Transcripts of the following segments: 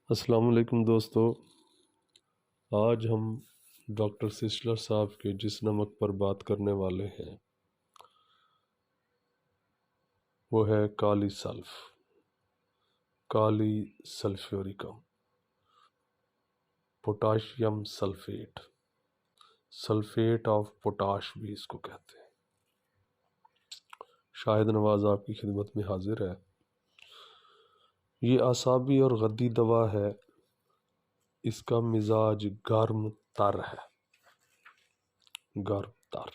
السلام علیکم دوستو، آج ہم ڈاکٹر سسلر صاحب کے جس نمک پر بات کرنے والے ہیں وہ ہے کالی سلف، کالی سلفیورکم، potassium sulphate, sulphate of potash بھی اس کو کہتے ہیں۔ شاہد نواز آپ کی خدمت میں حاضر ہے۔ یہ اعصابی اور غدی دوا ہے، اس کا مزاج گرم تر ہے، گرم تر۔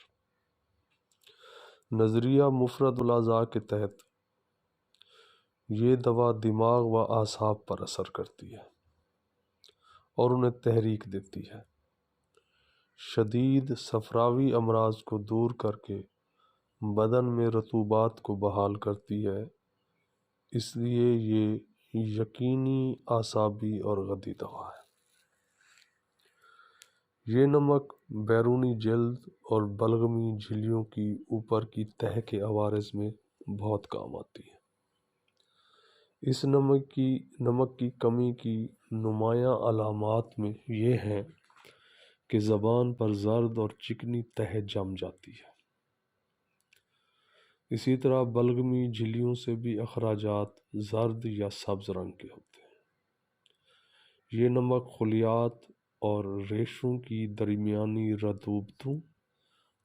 نظریہ مفرد الاعضاء کے تحت یہ دوا دماغ و اعصاب پر اثر کرتی ہے اور انہیں تحریک دیتی ہے، شدید صفراوی امراض کو دور کر کے بدن میں رطوبات کو بحال کرتی ہے، اس لیے یہ یقینی اعصابی اور غدی دوا ہے۔ یہ نمک بیرونی جلد اور بلغمی جھلیوں کی اوپر کی تہہ کے عوارض میں بہت کام آتی ہے۔ اس نمک کی کمی کی نمایاں علامات میں یہ ہیں کہ زبان پر زرد اور چکنی تہہ جم جاتی ہے۔ اسی طرح بلغمی جھلیوں سے بھی اخراجات زرد یا سبز رنگ کے ہوتے ہیں۔ یہ نمک خلیات اور ریشوں کی درمیانی رطوبتوں،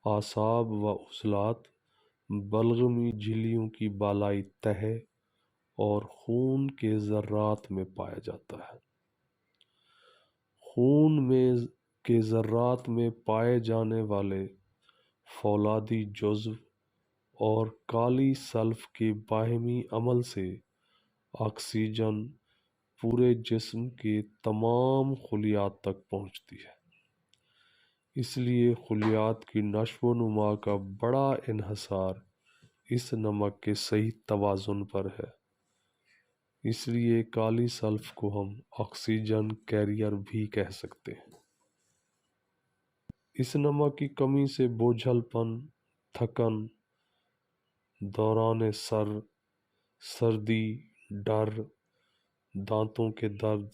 اعصاب و عضلات، بلغمی جھلیوں کی بالائی تہہ اور خون کے ذرات میں پایا جاتا ہے۔ خون کے ذرات میں پائے جانے والے فولادی جزو اور کالی سلف کے باہمی عمل سے آکسیجن پورے جسم کے تمام خلیات تک پہنچتی ہے، اس لیے خلیات کی نشو و نما کا بڑا انحصار اس نمک کے صحیح توازن پر ہے۔ اس لیے کالی سلف کو ہم آکسیجن کیریئر بھی کہہ سکتے ہیں۔ اس نمک کی کمی سے بوجھل پن، تھکن، دوران سردی، ڈر، دانتوں کے درد،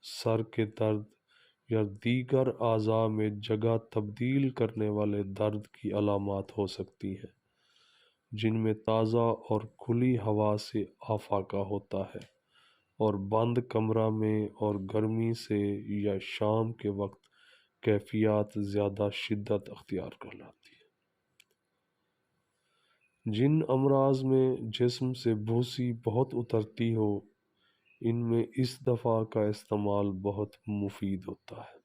سر کے درد یا دیگر اعضاء میں جگہ تبدیل کرنے والے درد کی علامات ہو سکتی ہیں، جن میں تازہ اور کھلی ہوا سے آفاقہ ہوتا ہے اور بند کمرہ میں اور گرمی سے یا شام کے وقت کیفیات زیادہ شدت اختیار کر لاتی ہے۔ جن امراض میں جسم سے بھوسی بہت اترتی ہو، ان میں اس دوا کا استعمال بہت مفید ہوتا ہے۔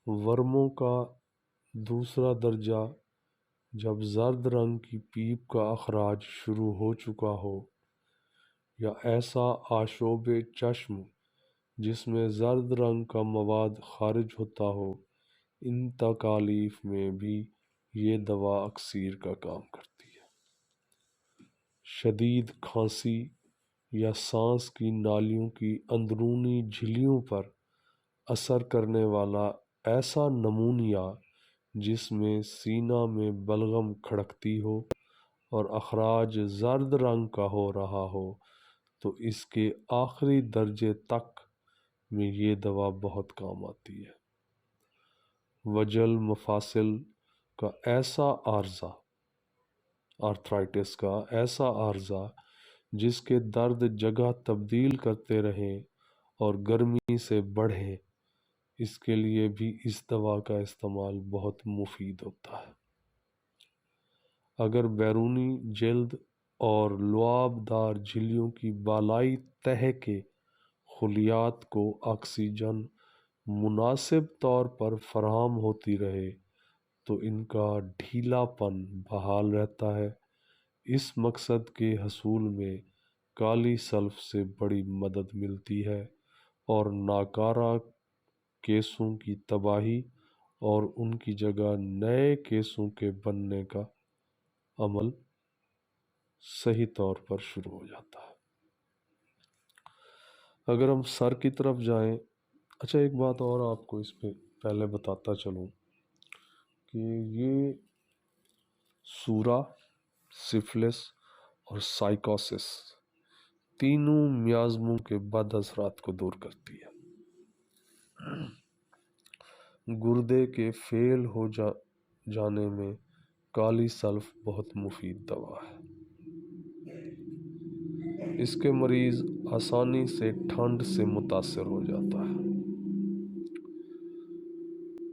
ورموں کا دوسرا درجہ جب زرد رنگ کی پیپ کا اخراج شروع ہو چکا ہو یا ایسا آشوب چشم جس میں زرد رنگ کا مواد خارج ہوتا ہو، ان تکالیف میں بھی یہ دوا اکسیر کا کام کرتی ہے۔ شدید کھانسی یا سانس کی نالیوں کی اندرونی جھلیوں پر اثر کرنے والا ایسا نمونیا جس میں سینہ میں بلغم کھڑکتی ہو اور اخراج زرد رنگ کا ہو رہا ہو، تو اس کے آخری درجے تک میں یہ دوا بہت کام آتی ہے۔ وجل مفاصل کا ایسا عارضہ، آرتھرائٹس کا ایسا عارضہ جس کے درد جگہ تبدیل کرتے رہیں اور گرمی سے بڑھیں، اس کے لیے بھی اس دوا کا استعمال بہت مفید ہوتا ہے۔ اگر بیرونی جلد اور لعاب دار جھلیوں کی بالائی تہہ کے خلیات کو آکسیجن مناسب طور پر فراہم ہوتی رہے تو ان کا ڈھیلا پن بحال رہتا ہے۔ اس مقصد کے حصول میں کالی سلف سے بڑی مدد ملتی ہے اور ناکارہ کیسوں کی تباہی اور ان کی جگہ نئے کیسوں کے بننے کا عمل صحیح طور پر شروع ہو جاتا ہے۔ اگر ہم سر کی طرف جائیں، اچھا ایک بات اور آپ کو اس پہ پہلے بتاتا چلوں کہ یہ سورا، سفلس اور سائیکوسس تینوں میازموں کے بد اثرات کو دور کرتی ہے۔ گردے کے فیل ہو جانے میں کالی سلف بہت مفید دوا ہے۔ اس کے مریض آسانی سے ٹھنڈ سے متاثر ہو جاتا ہے۔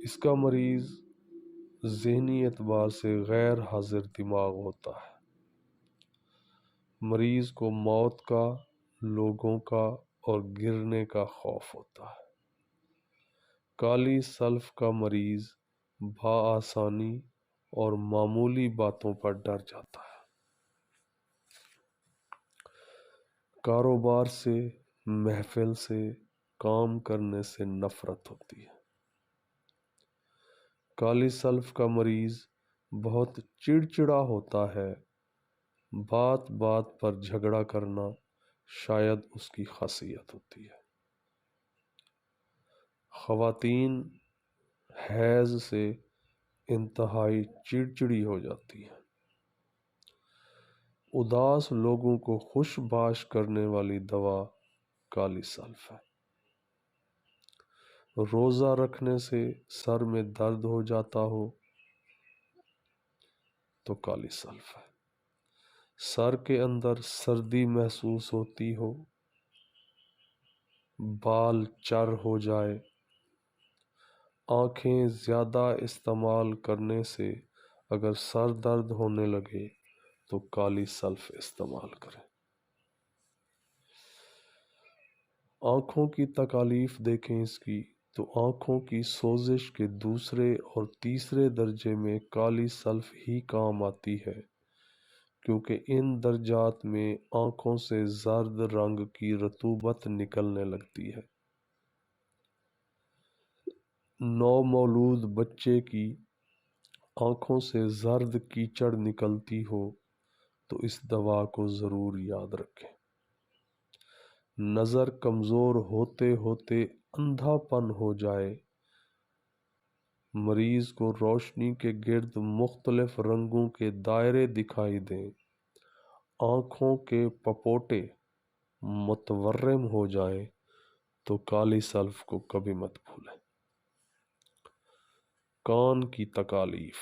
اس کا مریض ذہنی اعتبار سے غیر حاضر دماغ ہوتا ہے۔ مریض کو موت کا، لوگوں کا اور گرنے کا خوف ہوتا ہے۔ کالی سلف کا مریض بآسانی اور معمولی باتوں پر ڈر جاتا ہے۔ کاروبار سے، محفل سے، کام کرنے سے نفرت ہوتی ہے۔ کالی سلف کا مریض بہت چڑچڑا ہوتا ہے۔ بات بات پر جھگڑا کرنا شاید اس کی خاصیت ہوتی ہے۔ خواتین حیض سے انتہائی چڑچڑی ہو جاتی ہیں۔ اداس لوگوں کو خوش باش کرنے والی دوا کالی سلف ہے۔ روزہ رکھنے سے سر میں درد ہو جاتا ہو تو کالی سلف ہے۔ سر کے اندر سردی محسوس ہوتی ہو، بال چر ہو جائے، آنکھیں زیادہ استعمال کرنے سے اگر سر درد ہونے لگے تو کالی سلف استعمال کریں۔ آنکھوں کی تکالیف دیکھیں اس کی تو آنکھوں کی سوزش کے دوسرے اور تیسرے درجے میں کالی سلف ہی کام آتی ہے، کیونکہ ان درجات میں آنکھوں سے زرد رنگ کی رطوبت نکلنے لگتی ہے۔ نومولود بچے کی آنکھوں سے زرد کیچڑ نکلتی ہو تو اس دوا کو ضرور یاد رکھیں۔ نظر کمزور ہوتے ہوتے اندھا پن ہو جائے، مریض کو روشنی کے گرد مختلف رنگوں کے دائرے دکھائی دیں، آنکھوں کے پپوٹے متورم ہو جائیں تو کالی سلف کو کبھی مت بھولیں۔ کان کی تکالیف،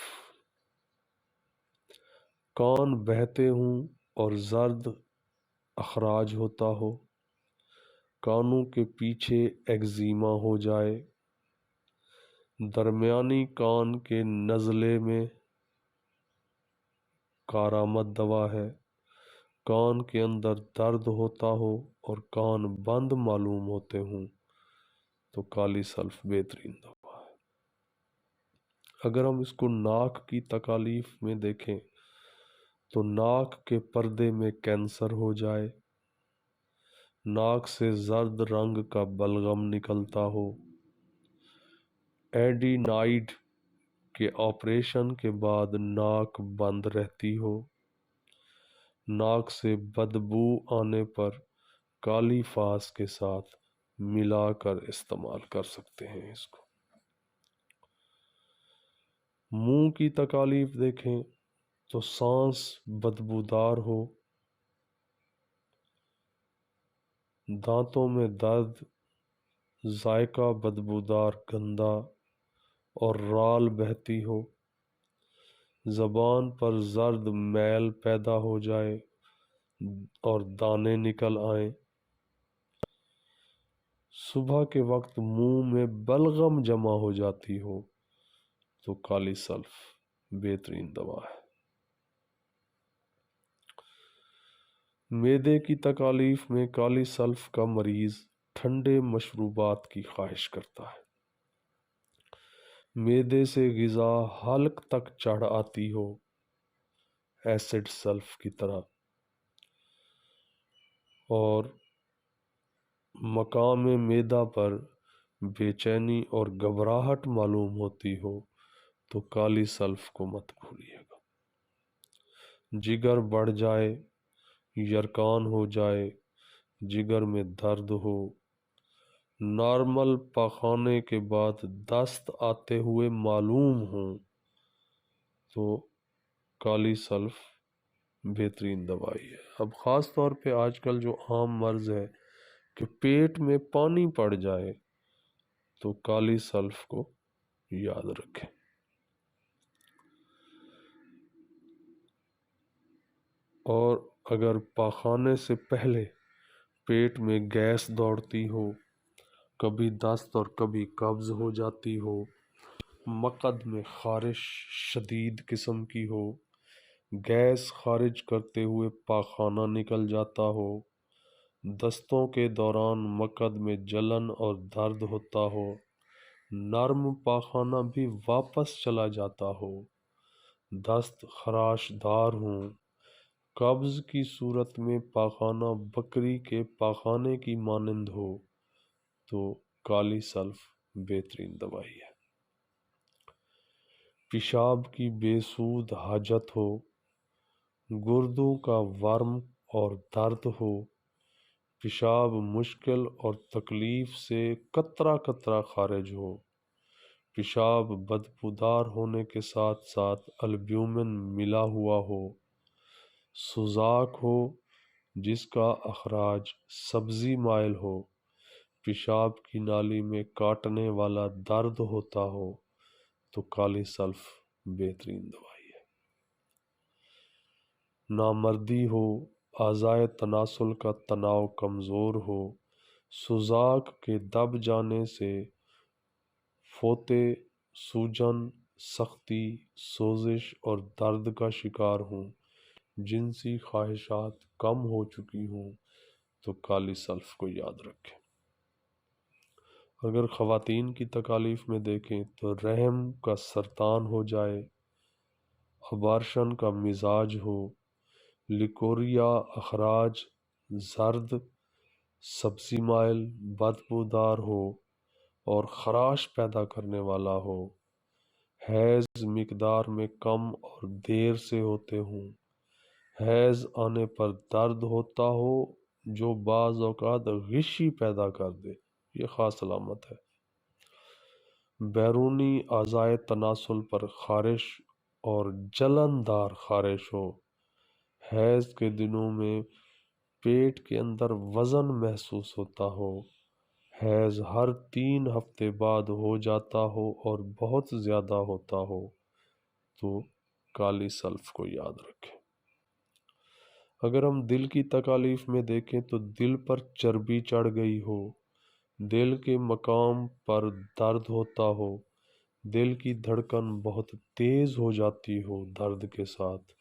کان بہتے ہوں اور زرد اخراج ہوتا ہو، کانوں کے پیچھے ایگزیما ہو جائے، درمیانی کان کے نزلے میں کارآمد دوا ہے، کان کے اندر درد ہوتا ہو اور کان بند معلوم ہوتے ہوں تو کالی سلف بہترین دوا ہے۔ اگر ہم اس کو ناک کی تکالیف میں دیکھیں تو ناک کے پردے میں کینسر ہو جائے، ناک سے زرد رنگ کا بلغم نکلتا ہو، ایڈینائڈ کے آپریشن کے بعد ناک بند رہتی ہو، ناک سے بدبو آنے پر کالی فاس کے ساتھ ملا کر استعمال کر سکتے ہیں اس کو۔ منہ کی تکالیف دیکھیں تو سانس بدبودار ہو، دانتوں میں درد، ذائقہ بدبودار گندا اور رال بہتی ہو، زبان پر زرد میل پیدا ہو جائے اور دانے نکل آئیں، صبح کے وقت منہ میں بلغم جمع ہو جاتی ہو تو کالی سلف بہترین دوا ہے۔ معدے کی تکالیف میں کالی سلف کا مریض ٹھنڈے مشروبات کی خواہش کرتا ہے۔ معدے سے غذا حلق تک چڑھ آتی ہو ایسڈ سلف کی طرح اور مقام معدہ پر بے چینی اور گھبراہٹ معلوم ہوتی ہو تو کالی سلف کو مت بھولیے گا۔ جگر بڑھ جائے، یرکان ہو جائے، جگر میں درد ہو، نارمل پاخانے کے بعد دست آتے ہوئے معلوم ہوں تو کالی سلف بہترین دوائی ہے۔ اب خاص طور پہ آج کل جو عام مرض ہے کہ پیٹ میں پانی پڑ جائے تو کالی سلف کو یاد رکھیں۔ اور اگر پاخانے سے پہلے پیٹ میں گیس دوڑتی ہو، کبھی دست اور کبھی قبض ہو جاتی ہو، مقعد میں خارش شدید قسم کی ہو، گیس خارج کرتے ہوئے پاخانہ نکل جاتا ہو، دستوں کے دوران مقعد میں جلن اور درد ہوتا ہو، نرم پاخانہ بھی واپس چلا جاتا ہو، دست خراش دار ہوں، قبض کی صورت میں پاخانہ بکری کے پاخانے کی مانند ہو تو کالی سلف بہترین دوائی ہے۔ پیشاب کی بے سود حاجت ہو، گردوں کا ورم اور درد ہو، پیشاب مشکل اور تکلیف سے قطرہ قطرہ خارج ہو، پیشاب بدبودار ہونے کے ساتھ ساتھ البیومن ملا ہوا ہو، سوزاک ہو جس کا اخراج سبزی مائل ہو، پیشاب کی نالی میں کاٹنے والا درد ہوتا ہو تو کالی سلف بہترین دوائی ہے۔ نامردی ہو، اعضائے تناسل کا تناؤ کمزور ہو، سوزاک کے دب جانے سے فوطے، سوجن، سختی، سوزش اور درد کا شکار ہوں، جنسی خواہشات کم ہو چکی ہوں تو کالی سلف کو یاد رکھیں۔ اگر خواتین کی تکالیف میں دیکھیں تو رحم کا سرطان ہو جائے، ابارشن کا مزاج ہو، لیکوریا اخراج زرد سبزی مائل بدبودار ہو اور خراش پیدا کرنے والا ہو، حیض مقدار میں کم اور دیر سے ہوتے ہوں، حیض آنے پر درد ہوتا ہو جو بعض اوقات غشی پیدا کر دے، یہ خاص علامت ہے، بیرونی اعضائے تناسل پر خارش اور جلندار خارش ہو، حیض کے دنوں میں پیٹ کے اندر وزن محسوس ہوتا ہو، حیض ہر 3 ہفتے بعد ہو جاتا ہو اور بہت زیادہ ہوتا ہو تو کالی سلف کو یاد رکھیں۔ اگر ہم دل کی تکالیف میں دیکھیں تو دل پر چربی چڑھ گئی ہو، دل کے مقام پر درد ہوتا ہو، دل کی دھڑکن بہت تیز ہو جاتی ہو درد کے ساتھ،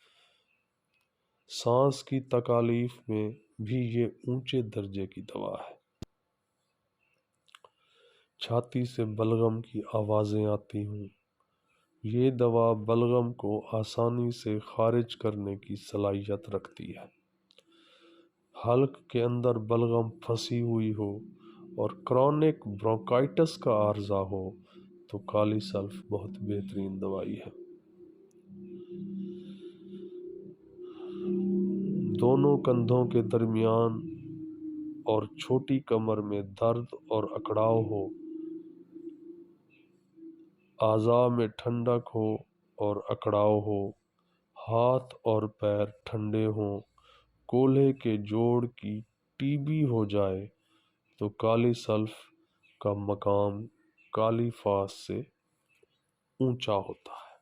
سانس کی تکالیف میں بھی یہ اونچے درجے کی دوا ہے، چھاتی سے بلغم کی آوازیں آتی ہوں، یہ دوا بلغم کو آسانی سے خارج کرنے کی صلاحیت رکھتی ہے، حلق کے اندر بلغم پھنسی ہوئی ہو اور کرونک برونکائٹس کا عارضہ ہو تو کالی سلف بہت بہترین دوائی ہے۔ دونوں کندھوں کے درمیان اور چھوٹی کمر میں درد اور اکڑاؤ ہو، اعضاء میں ٹھنڈک ہو اور اکڑاؤ ہو، ہاتھ اور پیر ٹھنڈے ہوں، کولہے کے جوڑ کی ٹی بی ہو جائے تو کالی سلف کا مقام کالی فاس سے اونچا ہوتا ہے،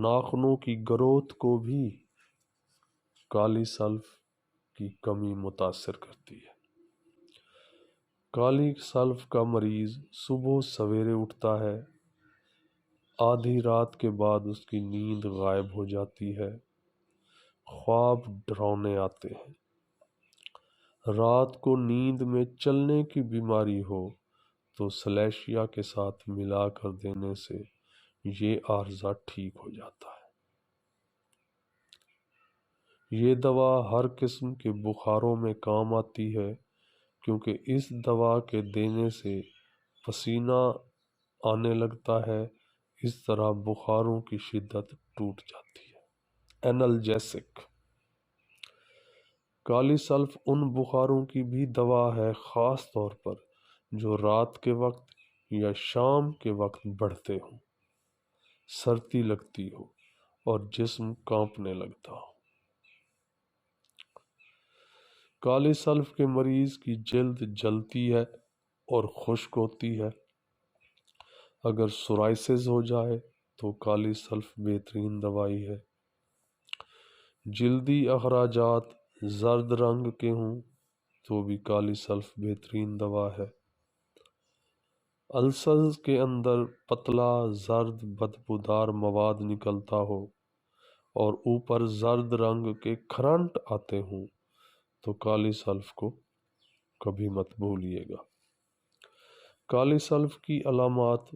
ناخنوں کی گروتھ کو بھی کالی سلف کی کمی متاثر کرتی ہے، کالی سلف کا مریض صبح سویرے اٹھتا ہے، آدھی رات کے بعد اس کی نیند غائب ہو جاتی ہے، خواب ڈراؤنے آتے ہیں، رات کو نیند میں چلنے کی بیماری ہو تو سلیشیا کے ساتھ ملا کر دینے سے یہ عارضہ ٹھیک ہو جاتا ہے۔ یہ دوا ہر قسم کے بخاروں میں کام آتی ہے کیونکہ اس دوا کے دینے سے پسینہ آنے لگتا ہے، اس طرح بخاروں کی شدت ٹوٹ جاتی ہے۔ اینالجیسک کالی سلف ان بخاروں کی بھی دوا ہے، خاص طور پر جو رات کے وقت یا شام کے وقت بڑھتے ہوں، سردی لگتی ہو اور جسم کانپنے لگتا ہو۔ کالی سلف کے مریض کی جلد جلتی ہے اور خشک ہوتی ہے۔ اگر سورائسس ہو جائے تو کالی سلف بہترین دوائی ہے۔ جلدی اخراجات زرد رنگ کے ہوں تو بھی کالی سلف بہترین دوا ہے۔ السرز کے اندر پتلا زرد بدبودار مواد نکلتا ہو اور اوپر زرد رنگ کے کھرنٹ آتے ہوں تو کالی سلف کو کبھی مت بھولیے گا۔ کالی سلف کی علامات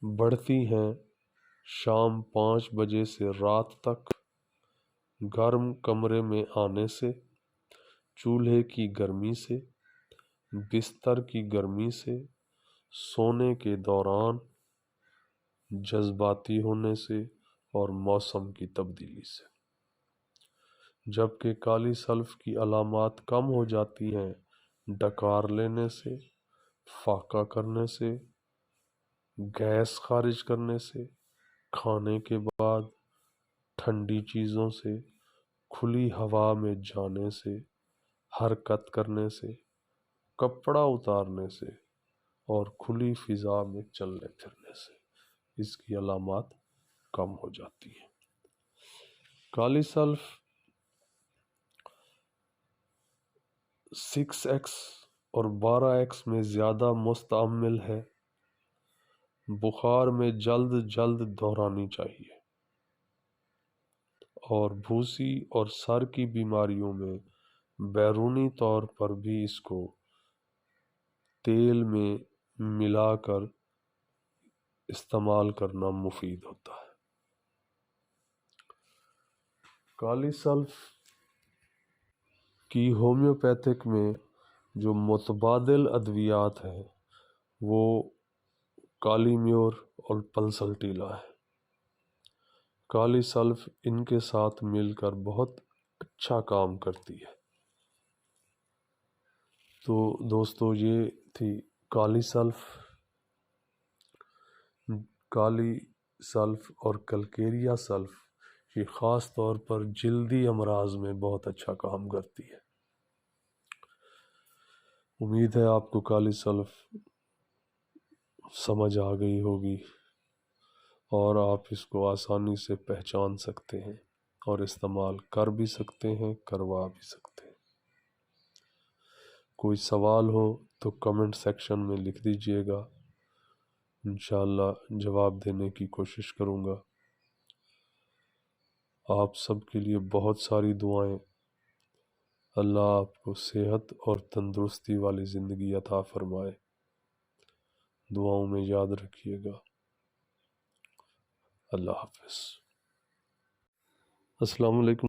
بڑھتی ہیں شام 5 بجے سے رات تک، گرم کمرے میں آنے سے، چولہے کی گرمی سے، بستر کی گرمی سے، سونے کے دوران، جذباتی ہونے سے اور موسم کی تبدیلی سے۔ جبکہ کالی سلف کی علامات کم ہو جاتی ہیں ڈکار لینے سے، فاقہ کرنے سے، گیس خارج کرنے سے، کھانے کے بعد ٹھنڈی چیزوں سے، کھلی ہوا میں جانے سے، حرکت کرنے سے، کپڑا اتارنے سے اور کھلی فضا میں چلنے پھرنے سے اس کی علامات کم ہو جاتی ہیں۔ کالی سلف 6x اور 12x میں زیادہ مستعمل ہے۔ بخار میں جلد جلد دہرانی چاہیے اور بھوسی اور سر کی بیماریوں میں بیرونی طور پر بھی اس کو تیل میں ملا کر استعمال کرنا مفید ہوتا ہے۔ کالی سلف کی ہومیوپیتھک میں جو متبادل ادویات ہیں وہ کالی میور اور پلسلٹیلا ہے۔ کالی سلف ان کے ساتھ مل کر بہت اچھا کام کرتی ہے۔ تو دوستو یہ تھی کالی سلف۔ کالی سلف اور کلکیریا سلف یہ خاص طور پر جلدی امراض میں بہت اچھا کام کرتی ہے۔ امید ہے آپ کو کالی سلف سمجھ آ گئی ہوگی اور آپ اس کو آسانی سے پہچان سکتے ہیں اور استعمال کر بھی سکتے ہیں، کروا بھی سکتے ہیں۔ کوئی سوال ہو تو کمنٹ سیکشن میں لکھ دیجئے گا، انشاءاللہ جواب دینے کی کوشش کروں گا۔ آپ سب کے لیے بہت ساری دعائیں۔ اللہ آپ کو صحت اور تندرستی والی زندگی عطا فرمائے۔ دعاؤں میں یاد رکھیے گا۔ اللہ حافظ۔ السلام علیکم۔